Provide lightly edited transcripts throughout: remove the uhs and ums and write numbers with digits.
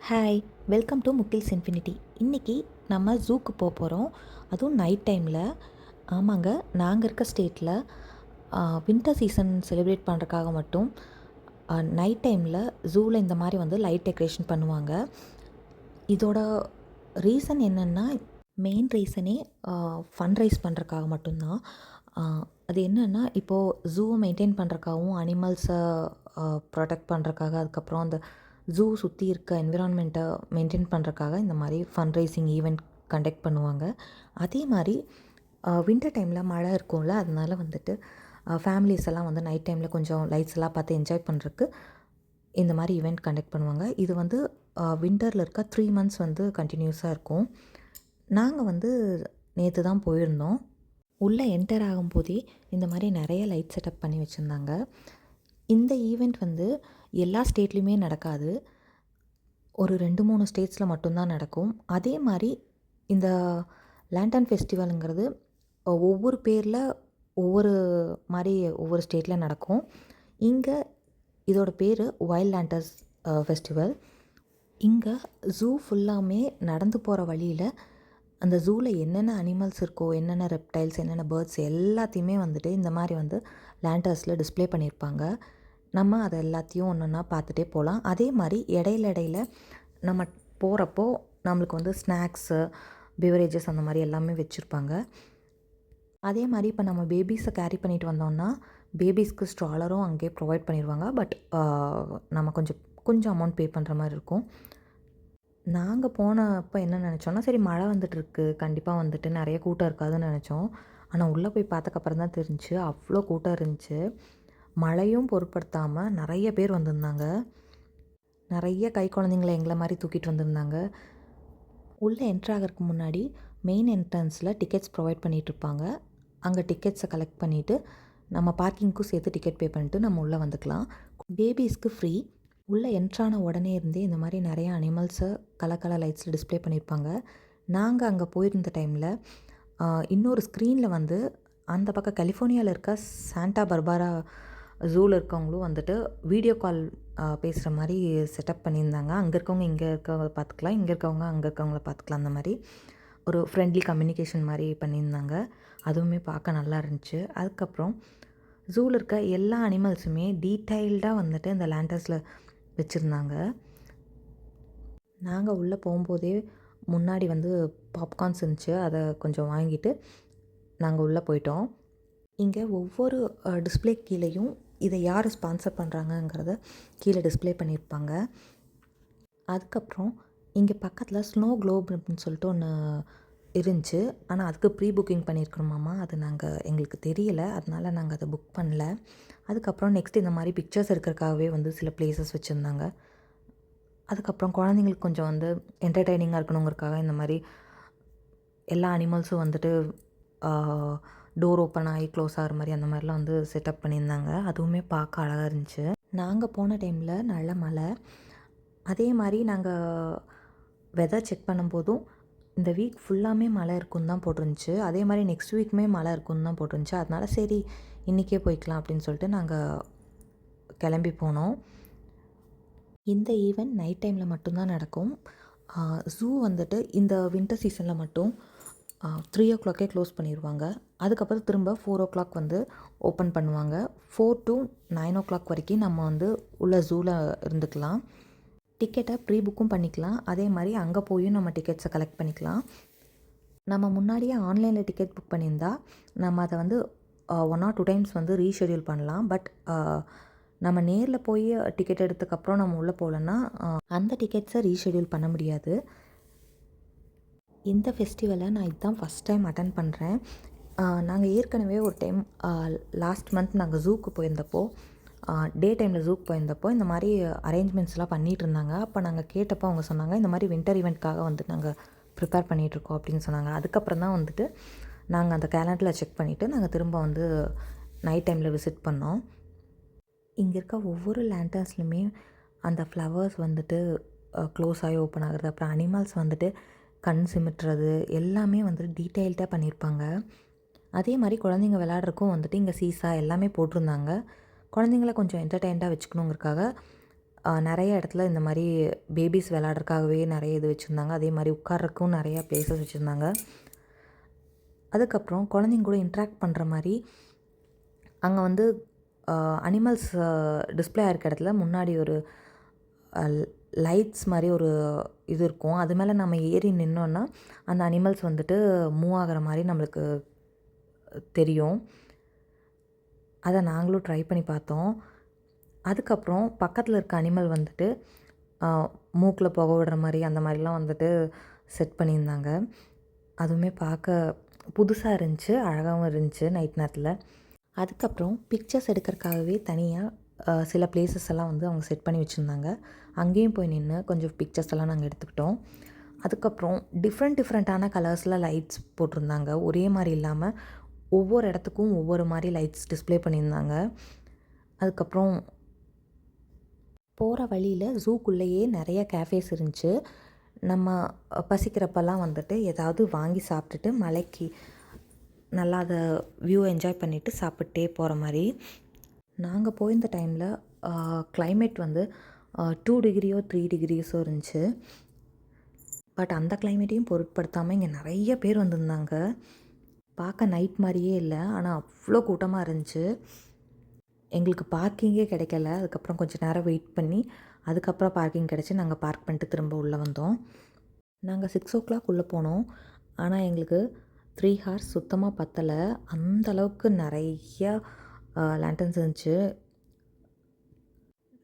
Hi, welcome to Mukil's infinity. இன்றைக்கி நம்ம ஜூக்கு போகிறோம். அதுவும் நைட் டைமில். ஆமாங்க, நாங்கள் இருக்க ஸ்டேட்டில் வின்டர் சீசன் செலிப்ரேட் பண்ணுறக்காக மட்டும் நைட் டைமில் ஜூவில் இந்த மாதிரி வந்து லைட் டெக்கரேஷன் பண்ணுவாங்க. இதோட ரீசன் என்னென்னா, மெயின் ரீசனே ஃபண்ட் ரைஸ் பண்ணுறக்காக மட்டும்தான். அது என்னென்னா, இப்போது ஜூவை மெயின்டைன் பண்ணுறக்காகவும் அனிமல்ஸை ப்ரொடெக்ட் பண்ணுறக்காக, அதுக்கப்புறம் அந்த ஜூ சுற்றி இருக்க என்விரான்மெண்ட்டை மெயின்டைன் பண்ணுறக்காக இந்த மாதிரி ஃபண்ட் ரைசிங் ஈவெண்ட் கண்டக்ட் பண்ணுவாங்க. அதே மாதிரி வின்டர் டைமில் மழை இருக்கும்ல, அதனால வந்துட்டு ஃபேமிலிஸ் எல்லாம் வந்து நைட் டைமில் கொஞ்சம் லைட்ஸ் எல்லாம் பார்த்து என்ஜாய் பண்ணுறதுக்கு இந்த மாதிரி ஈவெண்ட் கண்டக்ட் பண்ணுவாங்க. இது வந்து வின்டரில் இருக்க 3 months வந்து கண்டினியூஸாக இருக்கும். நாங்கள் வந்து நேற்று தான் போயிருந்தோம். உள்ளே என்டர் ஆகும்போதே இந்த மாதிரி நிறைய லைட் செட்டப் பண்ணி வச்சுருந்தாங்க. இந்த ஈவெண்ட் வந்து எல்லா ஸ்டேட்லேயுமே நடக்காது. ஒரு 2-3 ஸ்டேட்ஸில் மட்டும்தான் நடக்கும். அதே மாதிரி இந்த லேண்டன் ஃபெஸ்டிவலுங்கிறது ஒவ்வொரு பேரில் ஒவ்வொரு மாதிரி ஒவ்வொரு ஸ்டேட்டில் நடக்கும். இங்கே இதோட பேர் வைல்ட் லேண்டர்ஸ் ஃபெஸ்டிவல். இங்கே ஜூ ஃபுல்லாமே நடந்து போகிற வழியில் அந்த ஜூவில் என்னென்ன அனிமல்ஸ் இருக்கோ, என்னென்ன ரெப்டைல்ஸ், என்னென்ன பேர்ட்ஸ் எல்லாத்தையுமே வந்துட்டு இந்த மாதிரி வந்து லேண்டர்ஸில் டிஸ்ப்ளே பண்ணியிருப்பாங்க. நம்ம அதை எல்லாத்தையும் ஒன்று ஒன்றா பார்த்துட்டே போகலாம். அதே மாதிரி இடையில நம்ம போகிறப்போ நம்மளுக்கு வந்து ஸ்நாக்ஸு, பிவரேஜஸ் அந்த மாதிரி எல்லாமே வச்சுருப்பாங்க. அதே மாதிரி இப்போ நம்ம பேபிஸை கேரி பண்ணிட்டு வந்தோம்னா பேபிஸ்க்கு ஸ்ட்ராலரும் அங்கேயே ப்ரொவைட் பண்ணிடுவாங்க. பட் நம்ம கொஞ்சம் அமௌண்ட் பே பண்ணுற மாதிரி இருக்கும். நாங்கள் போனப்போ என்ன நினச்சோன்னா, சரி மழை வந்துட்டுருக்கு, கண்டிப்பாக வந்துட்டு நிறைய கூட்டம் இருக்காதுன்னு நினச்சோம். ஆனால் உள்ளே போய் பார்த்தக்கப்புறம் தான் தெரிஞ்சுச்சு, அவ்வளோ கூட்டம் இருந்துச்சு. மழையும் பொருட்படுத்தாமல் நிறைய பேர் வந்திருந்தாங்க. நிறைய கை குழந்தைங்கள எங்களை மாதிரி தூக்கிட்டு வந்திருந்தாங்க. உள்ளே என்ட்ரு ஆகிறதுக்கு முன்னாடி மெயின் என்ட்ரன்ஸில் டிக்கெட்ஸ் ப்ரொவைட் பண்ணிகிட்ருப்பாங்க. அங்கே டிக்கெட்ஸை கலெக்ட் பண்ணிவிட்டு நம்ம பார்க்கிங்க்கும் சேர்த்து டிக்கெட் பே பண்ணிட்டு நம்ம உள்ளே வந்துக்கலாம். பேபிஸ்க்கு ஃப்ரீ. உள்ளே என்ட்ரான உடனே இருந்தே இந்த மாதிரி நிறைய அனிமல்ஸை கலர் லைட்ஸில் டிஸ்ப்ளே பண்ணியிருப்பாங்க. நாங்கள் அங்கே போயிருந்த டைமில் இன்னொரு ஸ்க்ரீனில் வந்து அந்த பக்கம் கலிஃபோர்னியாவில் இருக்க சாண்டா பர்பாரா ஜூவில் இருக்கவங்களும் வந்துட்டு வீடியோ கால் பேசுகிற மாதிரி செட்டப் பண்ணியிருந்தாங்க. அங்கே இருக்கவங்க இங்கே இருக்கவங்க பார்த்துக்கலாம், இங்கே இருக்கவங்க அங்கே இருக்கவங்கள பார்த்துக்கலாம். அந்த மாதிரி ஒரு ஃப்ரெண்ட்லி கம்யூனிகேஷன் மாதிரி பண்ணியிருந்தாங்க. அதுவுமே பார்க்க நல்லா இருந்துச்சு. அதுக்கப்புறம் ஜூவில் இருக்க எல்லா அனிமல்ஸுமே டீட்டெயில்டாக வந்துட்டு இந்த லேண்டர்ஸில் வச்சுருந்தாங்க. நாங்கள் உள்ளே போகும்போதே முன்னாடி வந்து பாப்கார்ன்ஸ் இருந்துச்சு, அதை கொஞ்சம் வாங்கிட்டு நாங்கள் உள்ளே போயிட்டோம். இங்கே ஒவ்வொரு டிஸ்பிளே கீழேயும் இதை யார் ஸ்பான்சர் பண்ணுறாங்கங்கிறத கீழே டிஸ்ப்ளே பண்ணியிருப்பாங்க. அதுக்கப்புறம் இங்கே பக்கத்தில் ஸ்னோ க்ளோப் அப்படின்னு சொல்லிட்டு ஒன்று இருந்துச்சு. ஆனால் அதுக்கு ப்ரீ புக்கிங் பண்ணியிருக்கணுமாம்மா. அது எங்களுக்கு தெரியலை, அதனால் நாங்கள் அதை புக் பண்ணல. அதுக்கப்புறம் நெக்ஸ்ட் இந்த மாதிரி பிக்சர்ஸ் எடுக்கிறதுக்காகவே வந்து சில பிளேசஸ் வச்சுருந்தாங்க. அதுக்கப்புறம் குழந்தைங்களுக்கு கொஞ்சம் வந்து என்டர்டெய்னிங்காக இருக்கணுங்கிறதுக்காக இந்த மாதிரி எல்லா அனிமல்ஸும் வந்துட்டு டோர் ஓப்பன் ஆகி க்ளோஸ் ஆகிற மாதிரி அந்த மாதிரிலாம் வந்து செட்டப் பண்ணியிருந்தாங்க. அதுவுமே பார்க்க அழகாக இருந்துச்சு. நாங்கள் போன டைமில் நல்ல மழை. அதே மாதிரி நாங்கள் வெதர் செக் பண்ணும்போதும் இந்த வீக் ஃபுல்லாமே மழை இருக்குன்னு தான் போட்டிருந்துச்சு. அதே மாதிரி நெக்ஸ்ட் வீக்குமே மழை இருக்குன்னு தான் போட்டிருந்துச்சு. அதனால் சரி இன்றைக்கே போய்க்கலாம் அப்படின்னு சொல்லிட்டு நாங்கள் கிளம்பி போனோம். இந்த ஈவெண்ட் நைட் டைமில் மட்டும்தான் நடக்கும். ஜூ வந்துட்டு இந்த வின்டர் சீசனில் மட்டும் 3 o'clock க்ளோஸ் பண்ணிடுவாங்க. அதுக்கப்புறம் திரும்ப 4 o'clock வந்து ஓப்பன் பண்ணுவாங்க. 4 to 9 o'clock வரைக்கும் நம்ம வந்து உள்ள ஜூவில் இருந்துக்கலாம். டிக்கெட்டை ப்ரீ புக்கும் பண்ணிக்கலாம். அதே மாதிரி அங்கே போயும் நம்ம டிக்கெட்ஸை கலெக்ட் பண்ணிக்கலாம். நம்ம முன்னாடியே ஆன்லைனில் டிக்கெட் புக் பண்ணியிருந்தால் நம்ம அதை வந்து 1 or 2 times வந்து ரீஷெடியூல் பண்ணலாம். பட் நம்ம நேரில் போய் டிக்கெட் எடுத்ததுக்கப்புறம் நம்ம உள்ளே போகலன்னா அந்த டிக்கெட்ஸை ரீஷெடியூல் பண்ண முடியாது. இந்த ஃபெஸ்டிவலை நான் இதுதான் ஃபஸ்ட் டைம் அட்டன் பண்ணுறேன். நாங்கள் ஏற்கனவே ஒரு டைம் லாஸ்ட் மந்த் நாங்கள் ஜூக்கு போயிருந்தப்போ, டே டைமில் ஜூக்கு போயிருந்தப்போ இந்த மாதிரி அரேஞ்ச்மெண்ட்ஸ்லாம் பண்ணிகிட்டு இருந்தாங்க. அப்போ நாங்கள் கேட்டப்போ அவங்க சொன்னாங்க, இந்த மாதிரி வின்டர் ஈவெண்ட்காக வந்து நாங்கள் ப்ரிப்பேர் பண்ணிகிட்ருக்கோம் அப்படின்னு சொன்னாங்க. அதுக்கப்புறம் தான் வந்துட்டு நாங்கள் அந்த கேலண்டரில் செக் பண்ணிவிட்டு நாங்கள் திரும்ப வந்து நைட் டைமில் விசிட் பண்ணோம். இங்கே இருக்க ஒவ்வொரு லேண்டர்ஸ்லையுமே அந்த ஃப்ளவர்ஸ் வந்துட்டு க்ளோஸ் ஆகி ஓப்பன் ஆகுறது, அப்புறம் அனிமல்ஸ் வந்துட்டு கண் சிமிட்டுறது எல்லாமே வந்துட்டு டீட்டெயில்டாக பண்ணியிருப்பாங்க. அதே மாதிரி குழந்தைங்க விளையாடுறதுக்கும் வந்துட்டு இங்கே சீசா எல்லாமே போட்டிருந்தாங்க. குழந்தைங்கள கொஞ்சம் என்டர்டெயின்டாக வச்சுக்கணுங்கிறக்காக நிறைய இடத்துல இந்த மாதிரி பேபிஸ் விளையாடுறதுக்காகவே நிறைய இது வச்சுருந்தாங்க. அதே மாதிரி உட்கார்றதுக்கும் நிறையா ப்ளேஸஸ் வச்சுருந்தாங்க. அதுக்கப்புறம் குழந்தைங்க கூட இன்ட்ராக்ட் பண்ணுற மாதிரி அங்கே வந்து அனிமல்ஸ் டிஸ்ப்ளே ஆகிருக்க இடத்துல முன்னாடி ஒரு லைட்ஸ் மாதிரி ஒரு இது இருக்கும். அது மேலே நம்ம ஏறி நின்னோன்னா அந்த அனிமல்ஸ் வந்துட்டு மூவ் ஆகிற மாதிரி நம்மளுக்கு தெரியும். அதை நாங்களும் ட்ரை பண்ணி பார்த்தோம். அதுக்கப்புறம் பக்கத்தில் இருக்க அனிமல் வந்துட்டு மூக்கில் புகை விடுற மாதிரி அந்த மாதிரிலாம் வந்துட்டு செட் பண்ணியிருந்தாங்க. அதுவுமே பார்க்க புதுசாக இருந்துச்சு, அழகாகவும் இருந்துச்சு நைட் நேரத்தில். அதுக்கப்புறம் பிக்சர்ஸ் எடுக்கிறதுக்காகவே தனியாக சில பிளேசஸ் எல்லாம் வந்து அவங்க செட் பண்ணி வச்சுருந்தாங்க. அங்கேயும் போய் நின்று கொஞ்சம் பிக்சர்ஸ் எல்லாம் நாங்கள் எடுத்துக்கிட்டோம். அதுக்கப்புறம் டிஃப்ரெண்ட்டான கலர்ஸில் லைட்ஸ் போட்டிருந்தாங்க. ஒரே மாதிரி இல்லாமல் ஒவ்வொரு இடத்துக்கும் ஒவ்வொரு மாதிரி லைட்ஸ் டிஸ்ப்ளே பண்ணியிருந்தாங்க. அதுக்கப்புறம் போகிற வழியில் ஜூக்குள்ளேயே நிறைய கேஃபேஸ் இருந்துச்சு. நம்ம பசிக்கிறப்பெல்லாம் வந்துட்டு ஏதாவது வாங்கி சாப்பிட்டுட்டு மலைக்கு நல்லா அதை வியூ என்ஜாய் பண்ணிவிட்டு சாப்பிட்டே போகிற மாதிரி. நாங்கள் போயிருந்த டைமில் கிளைமேட் வந்து 2 டிகிரியோ 3 டிகிரிஸோ இருந்துச்சு. பட் அந்த கிளைமேட்டையும் பொருட்படுத்தாமல் இங்கே நிறைய பேர் வந்திருந்தாங்க. பார்க்க நைட் மாதிரியே இல்லை, ஆனால் அவ்வளோ கூட்டமாக இருந்துச்சு. எங்களுக்கு பார்க்கிங்கே கிடைக்கல. அதுக்கப்புறம் கொஞ்சம் நேரம் வெயிட் பண்ணி அதுக்கப்புறம் பார்க்கிங் கிடச்சி நாங்கள் பார்க் பண்ணிட்டு திரும்ப உள்ளே வந்தோம். நாங்கள் 6 o'clock உள்ளே போனோம். ஆனால் எங்களுக்கு 3 hours சுத்தமாக பத்தலை. அந்தளவுக்கு நிறையா லேண்டன்ஸ் இருந்துச்சு.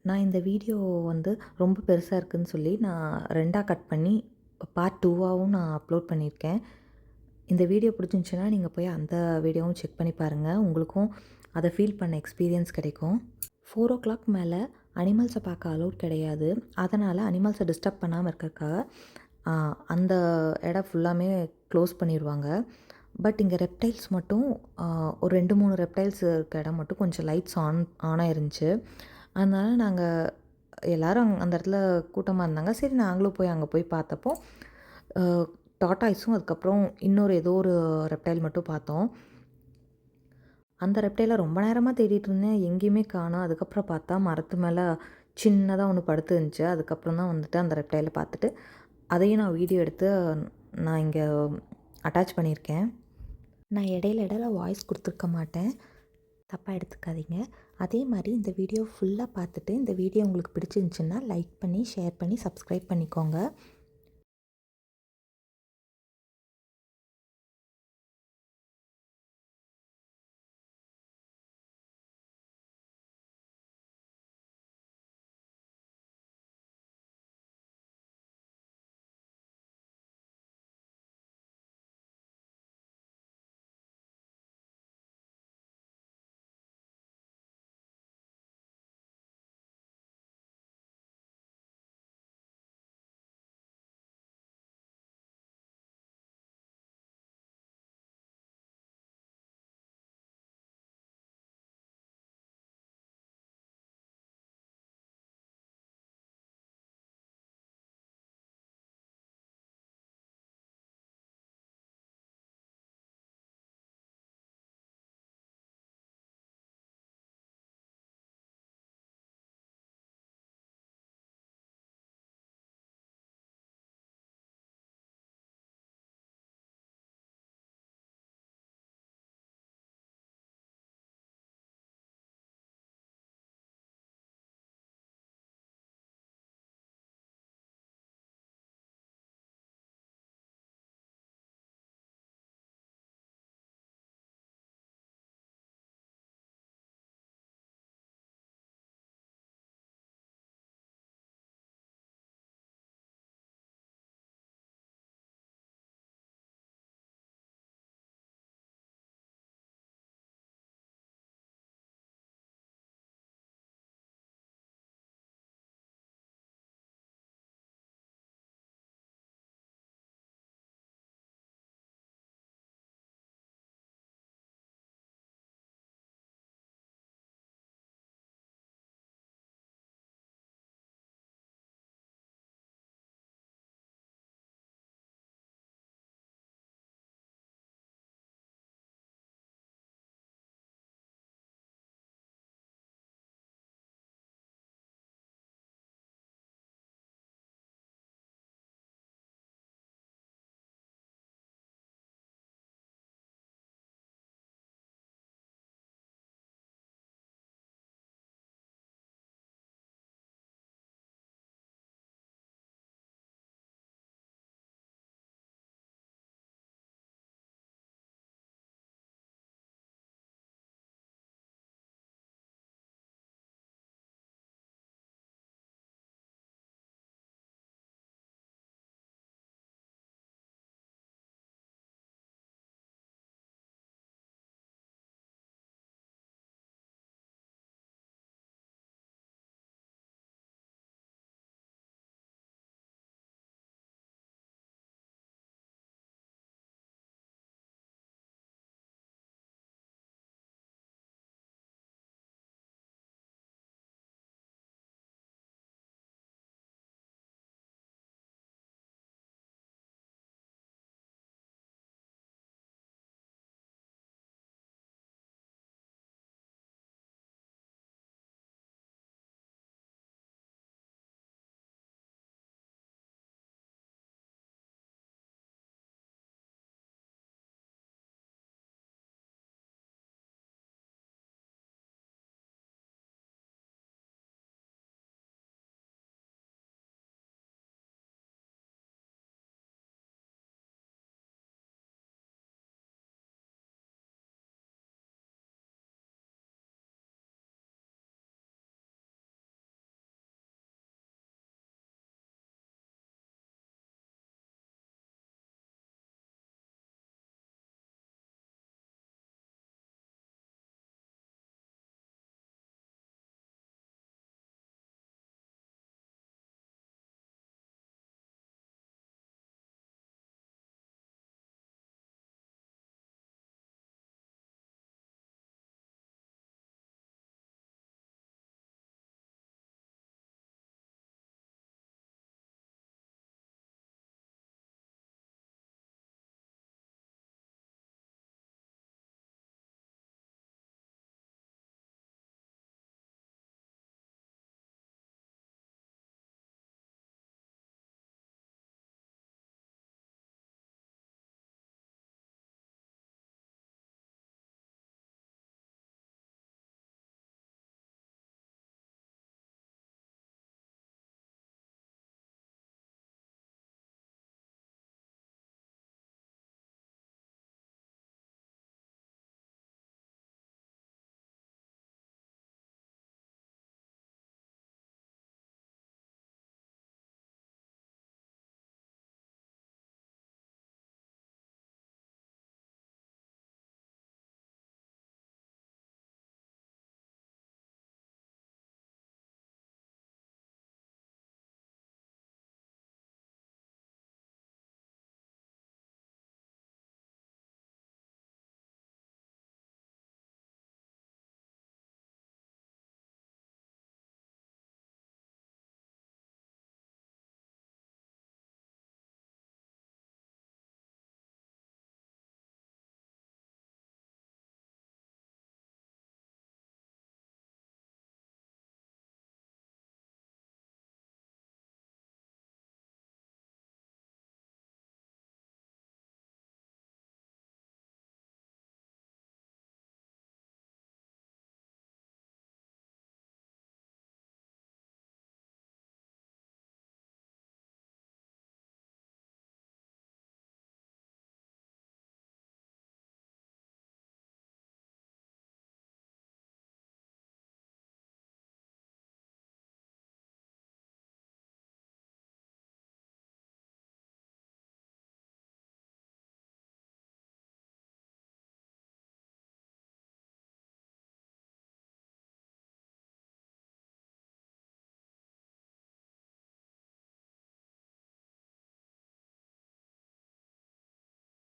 நான் இந்த வீடியோ வந்து ரொம்ப பெருசாக இருக்குதுன்னு சொல்லி நான் 2ஆக கட் பண்ணி பார்ட் 2ஆகவும் நான் அப்லோட் பண்ணியிருக்கேன். இந்த வீடியோ பிடிச்சிருந்துச்சின்னா நீங்கள் போய் அந்த வீடியோவும் செக் பண்ணி பாருங்கள். உங்களுக்கும் அதை ஃபீல் பண்ண எக்ஸ்பீரியன்ஸ் கிடைக்கும். 4 o'clock மேலே அனிமல்ஸை பார்க்க அலோட் கிடையாது. அதனால் அனிமல்ஸை டிஸ்டர்ப் பண்ணாமல் இருக்கிறதுக்காக அந்த இடம் ஃபுல்லாமே க்ளோஸ் பண்ணிடுவாங்க. பட் இங்கே ரெப்டைல்ஸ் மட்டும் ஒரு 2-3 ரெப்டைல்ஸ் இருக்க இடம் மட்டும் கொஞ்சம் லைட்ஸ் ஆனாக இருந்துச்சு. அதனால் நாங்கள் எல்லோரும் அந்த இடத்துல கூட்டமாக இருந்தாங்க. சரி நாங்களும் போய் அங்கே போய் பார்த்தப்போ டாட்டாய்ஸும் அதுக்கப்புறம் இன்னொரு ஏதோ ஒரு ரெப்டைல் மட்டும் பார்த்தோம். அந்த ரெப்டைலை ரொம்ப நேரமாக தேடிட்டு இருந்தேன், எங்கேயுமே காணோம். அதுக்கப்புறம் பார்த்தா மரத்து மேலே சின்னதாக ஒன்று படுத்து இருந்துச்சு. அதுக்கப்புறம் தான் வந்துட்டு அந்த ரெப்டைலை பார்த்துட்டு அதையும் நான் வீடியோ எடுத்து நான் இங்கே அட்டாச் பண்ணியிருக்கேன். நான் இடையில வாய்ஸ் கொடுத்துருக்க மாட்டேன், தப்பாக எடுத்துக்காதீங்க. அதே மாதிரி இந்த வீடியோ ஃபுல்லாக பார்த்துட்டு இந்த வீடியோ உங்களுக்கு பிடிச்சிருந்துச்சின்னா லைக் பண்ணி, ஷேர் பண்ணி, சப்ஸ்கிரைப் பண்ணிக்கோங்க.